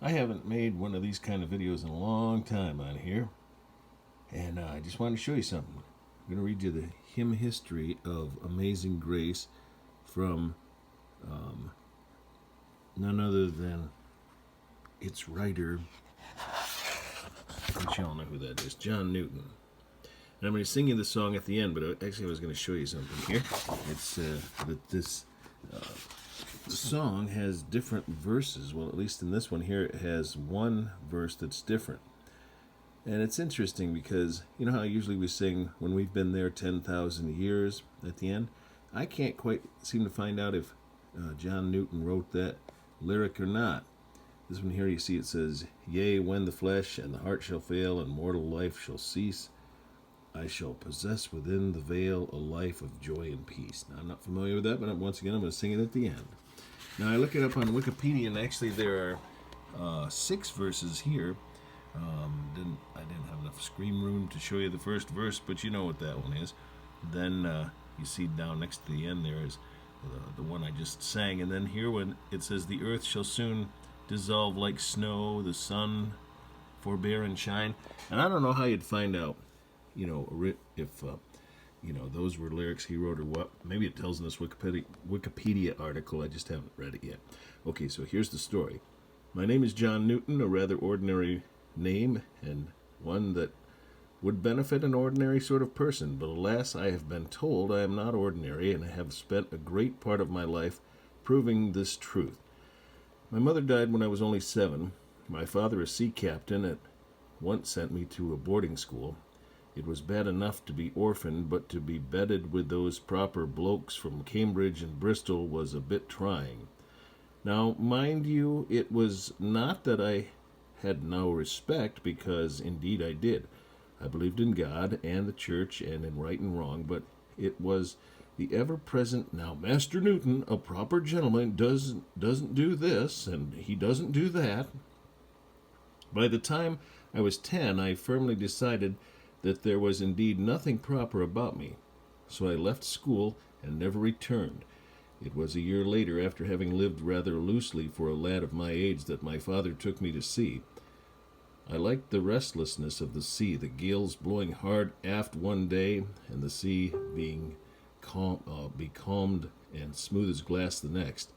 I haven't made one of these kind of videos in a long time on here, and I just wanted to show you something. I'm going to read you the hymn history of Amazing Grace from none other than its writer, which you all know who that is, John Newton. And I'm going to sing you the song at the end, but actually I was going to show you something here. It's that this song has different verses. Well, at least in this one here, it has one verse that's different. And it's interesting because, you know how usually we sing when we've been there 10,000 years at the end? I can't quite seem to find out if John Newton wrote that lyric or not. This one here, you see it says, "Yea, when the flesh and the heart shall fail and mortal life shall cease, I shall possess within the veil a life of joy and peace." Now, I'm not familiar with that, but once again, I'm going to sing it at the end. Now, I look it up on Wikipedia, and actually there are 6 verses here. I didn't have enough screen room to show you the first verse, but you know what that one is. Then you see down next to the end there is the one I just sang, and then here when it says, "The earth shall soon dissolve like snow, the sun forbear and shine." And I don't know how you'd find out, if those were lyrics he wrote or what. Maybe it tells in this Wikipedia article. I just haven't read it yet. Okay, so here's the story. My name is John Newton, a rather ordinary name, and one that would benefit an ordinary sort of person. But alas, I have been told I am not ordinary, and I have spent a great part of my life proving this truth. My mother died when I was only 7. My father, a sea captain, at once sent me to a boarding school. It was bad enough to be orphaned, but to be bedded with those proper blokes from Cambridge and Bristol was a bit trying. Now, mind you, it was not that I had no respect, because indeed I did. I believed in God and the church and in right and wrong, but it was the ever-present, "Now, Master Newton, a proper gentleman, doesn't do this, and he doesn't do that." By the time I was 10, I firmly decided that there was indeed nothing proper about me. So I left school and never returned. It was a year later, after having lived rather loosely for a lad of my age, that my father took me to sea. I liked the restlessness of the sea, the gales blowing hard aft one day, and the sea being becalmed and smooth as glass the next.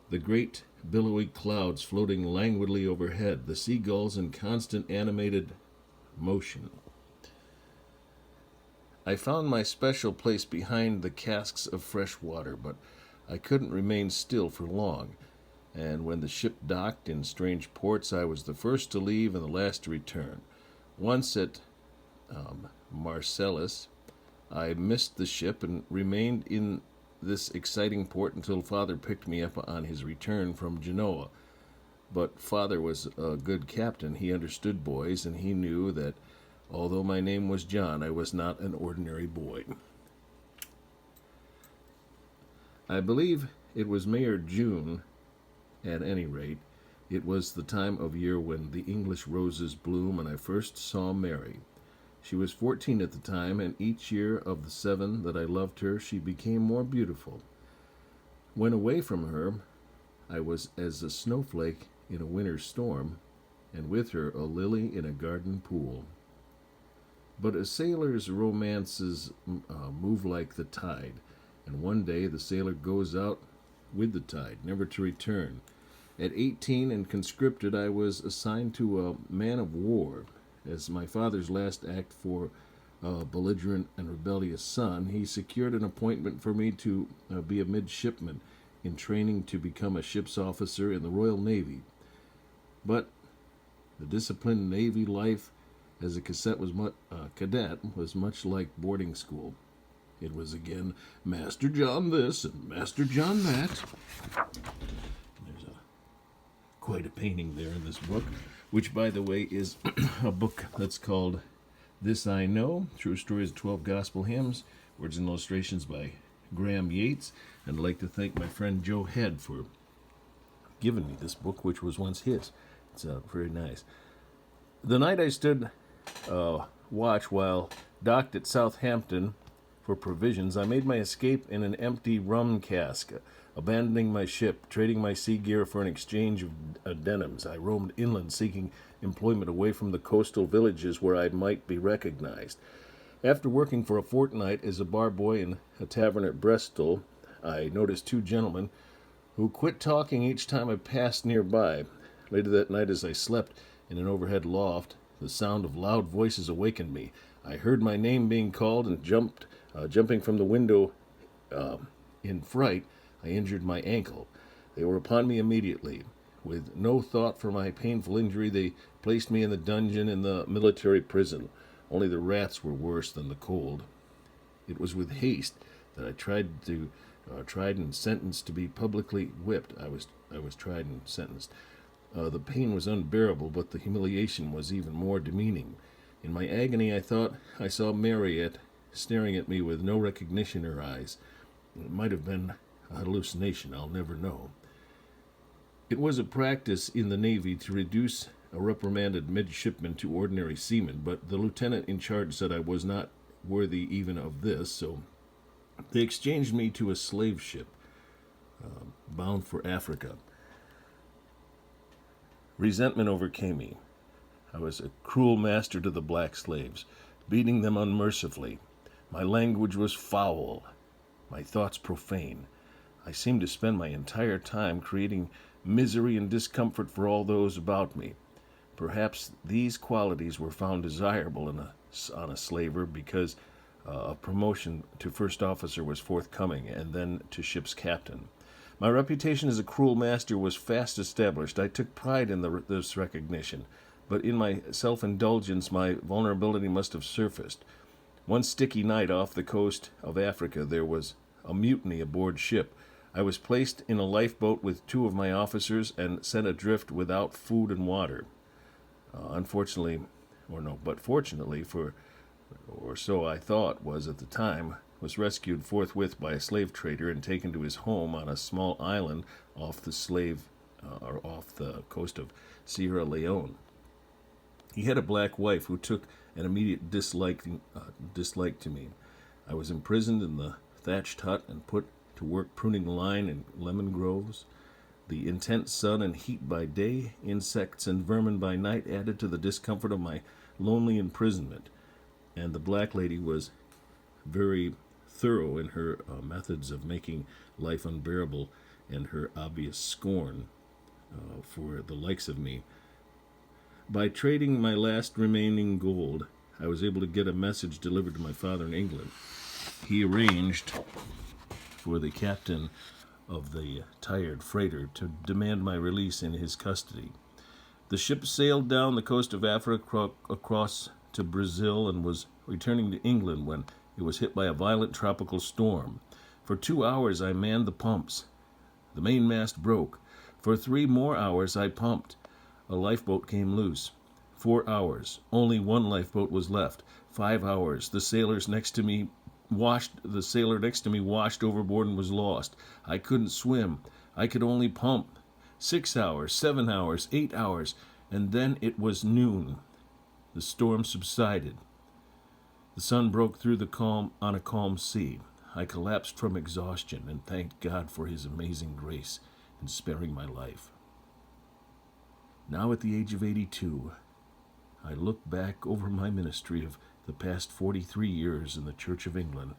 The great billowy clouds floating languidly overhead, the seagulls in constant animated motion. I found my special place behind the casks of fresh water, but I couldn't remain still for long, and when the ship docked in strange ports, I was the first to leave and the last to return. Once at Marcellus, I missed the ship and remained in this exciting port until Father picked me up on his return from Genoa. But Father was a good captain. He understood boys, and he knew that although my name was John, I was not an ordinary boy. I believe it was May or June, at any rate. It was the time of year when the English roses bloom, and I first saw Mary. She was 14 at the time, and each year of the 7 that I loved her, she became more beautiful. When away from her, I was as a snowflake in a winter storm, and with her a lily in a garden pool. But a sailor's romances move like the tide, and one day the sailor goes out with the tide, never to return. At 18 and conscripted, I was assigned to a man of war. As my father's last act for a belligerent and rebellious son, he secured an appointment for me to be a midshipman in training to become a ship's officer in the Royal Navy. But the disciplined Navy life as a cadet was much like boarding school. It was again Master John this and Master John that. There's quite a painting there in this book, which, by the way, is a book that's called This I Know, True Stories of 12 Gospel Hymns, words and illustrations by Graem Yates. And I'd like to thank my friend Joe Head for giving me this book, which was once his. It's very nice. The night I stood watch while docked at Southampton for provisions, I made my escape in an empty rum cask. Abandoning my ship, trading my sea gear for an exchange of denims, I roamed inland seeking employment away from the coastal villages where I might be recognized. After working for a fortnight as a bar boy in a tavern at Bristol, I noticed two gentlemen who quit talking each time I passed nearby. Later that night, as I slept in an overhead loft, the sound of loud voices awakened me. I heard my name being called and jumping from the window in fright. I injured my ankle. They were upon me immediately. With no thought for my painful injury, they placed me in the dungeon in the military prison. Only the rats were worse than the cold. It was with haste that I tried and sentenced to be publicly whipped. I was tried and sentenced. The pain was unbearable, but the humiliation was even more demeaning. In my agony, I thought I saw Mary staring at me with no recognition in her eyes. It might have been a hallucination, I'll never know. It was a practice in the Navy to reduce a reprimanded midshipman to ordinary seaman, but the lieutenant in charge said I was not worthy even of this, so they exchanged me to a slave ship bound for Africa. Resentment overcame me. I was a cruel master to the black slaves, beating them unmercifully. My language was foul, my thoughts profane. I seemed to spend my entire time creating misery and discomfort for all those about me. Perhaps these qualities were found desirable on a slaver because a promotion to first officer was forthcoming, and then to ship's captain. My reputation as a cruel master was fast established. I took pride in this recognition, but in my self-indulgence my vulnerability must have surfaced. One sticky night off the coast of Africa, there was a mutiny aboard ship. I was placed in a lifeboat with two of my officers and sent adrift without food and water. Fortunately, or so I thought was at the time, was rescued forthwith by a slave trader and taken to his home on a small island off the coast of Sierra Leone. He had a black wife who took an immediate dislike to me. I was imprisoned in the thatched hut and put to work pruning line in lemon groves. The intense sun and heat by day, insects and vermin by night added to the discomfort of my lonely imprisonment, and the black lady was very thorough in her methods of making life unbearable and her obvious scorn for the likes of me. By trading my last remaining gold, I was able to get a message delivered to my father in England. He arranged for the captain of the tired freighter to demand my release in his custody. The ship sailed down the coast of Africa across to Brazil and was returning to England when it was hit by a violent tropical storm. For 2 hours I manned the pumps. The mainmast broke. For 3 more hours I pumped. A lifeboat came loose. 4 hours. Only one lifeboat was left. 5 hours. The sailor next to me washed overboard and was lost. I couldn't swim. I could only pump. 6 hours, 7 hours, 8 hours, and then it was noon. The storm subsided. The sun broke through on a calm sea. I collapsed from exhaustion and thanked God for his amazing grace in sparing my life. Now at the age of 82, I look back over my ministry of the past 43 years in the Church of England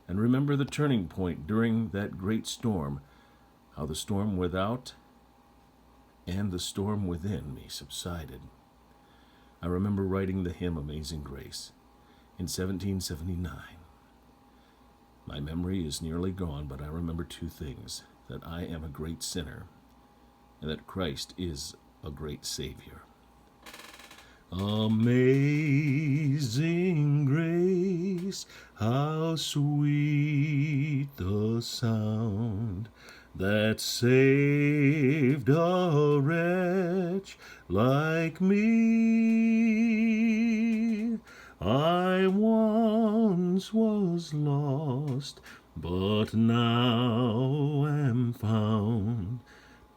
and remember the turning point during that great storm, how the storm without and the storm within me subsided. I remember writing the hymn Amazing Grace in 1779. My memory is nearly gone, but I remember 2 things: that I am a great sinner and that Christ is a great Savior. Amazing grace, how sweet the sound that saved a wretch like me. I once was lost, but now am found,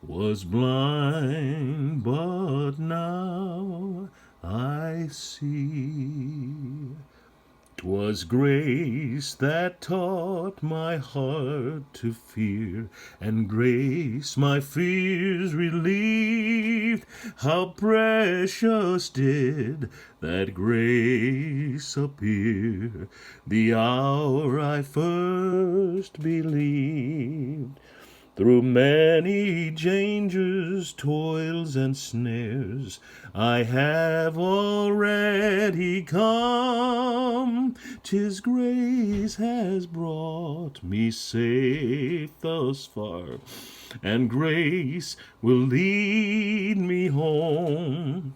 was blind, but now I see. 'Twas grace that taught my heart to fear, and grace my fears relieved. How precious did that grace appear the hour I first believed. Through many dangers, toils, and snares, I have already come. 'Tis grace has brought me safe thus far, and grace will lead me home.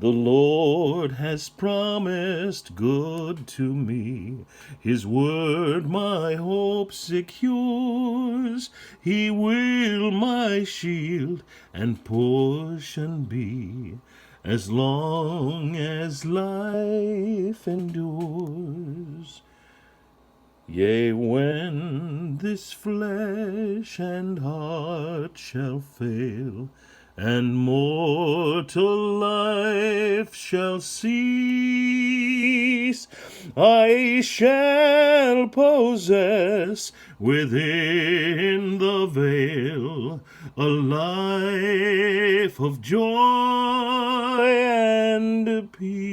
The Lord has promised good to me. His word my hope secures. He will my shield and portion be, as long as life endures. Yea, when this flesh and heart shall fail, and mortal life shall cease, I shall possess within the veil a life of joy and peace.